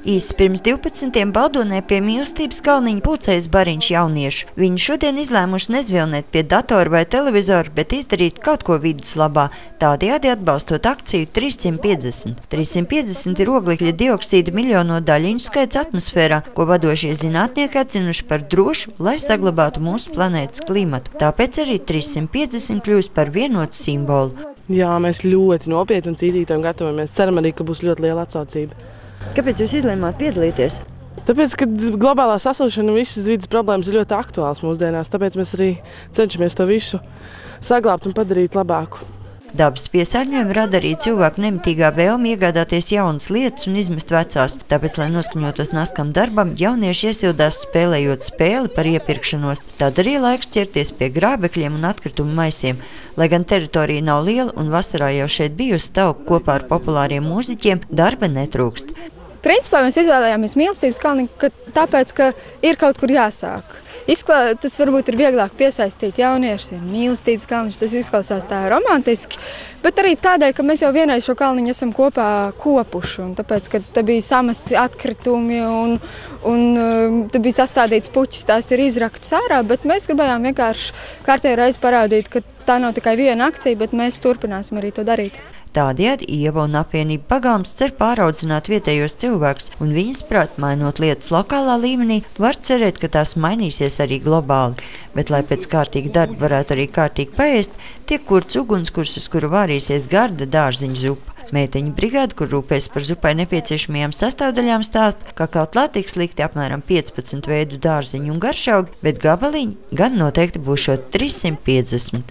Īsi pirms 12. Baldonē pie Mīlestības kalniņa pulcējas bariņš jauniešu. Viņi šodien izlēmuši nezvilnēt pie datora vai televizora, bet izdarīt kaut ko vidas labā, tādējādi atbalstot akciju 350. 350 ir oglekļa dioksīda miljono daļiņu skaits atmosfērā, ko vadošie zinātnieki atzinuši par drošu, lai saglabātu mūsu planētas klimatu. Tāpēc arī 350 kļūst par vienotu simbolu. Jā, mēs ļoti nopietni un cītītājiem gatavojamies. Ceram arī, ka būs ļoti liela atsaucība. Kāpēc jūs izlēmāt piedalīties? Tāpēc, ka globālā sasilšana un visas vidas problēmas ir ļoti aktuāls mūsdienās, tāpēc mēs arī cenšamies to visu saglābt un padarīt labāku. Dabas piesārņojumu rada arī cilvēku nemitīgā vēlme iegādāties jaunas lietas un izmest vecās. Tāpēc, lai noskaņotos naskam darbam, jaunieši iesildās spēlējot spēli par iepirkšanos. Tad arī laiks ķerties pie grābekļiem un atkritumu maisiem. Lai gan teritorija nav liela un vasarā jau šeit bijusi tauka kopā ar populāriem mūziķiem, darba netrūkst. Principā mēs izvēlējāmies Mīlestības kalniņu, tāpēc, ka ir kaut kur jāsāk. Tas varbūt ir vieglāk piesaistīt jauniešus, ir Mīlestības kalniņš, tas izklausās tā romantiski, bet arī tādēļ, ka mēs jau vienreiz šo kalniņu esam kopā kopuši, un tāpēc, ka te bija samesti atkritumi un te bija sastādīts puķis, tās ir izraktas ārā, bet mēs gribējām vienkārši kārtējo reizi parādīt, ka tā nav tikai viena akcija, bet mēs turpināsim arī to darīt. Tādējādi Ieva un apvienība Pagalms cer pāraudzināt vietējos cilvēkus, un viņas prāt, mainot lietas lokālā līmenī, var cerēt, ka tās mainīsies arī globāli. Bet, lai pēc kārtīga darba varētu arī kārtīgi paēst, tiek kurts ugunskurs, uz kuru vārīsies garda dārziņu zupa. Meiteņu brigāde, kur rūpēs par zupai nepieciešamajām sastāvdaļām, stāsta, ka katlā tiks likti apmēram 15 veidu dārziņu un garšaugi, bet gabaliņi gan noteikti būšot 350.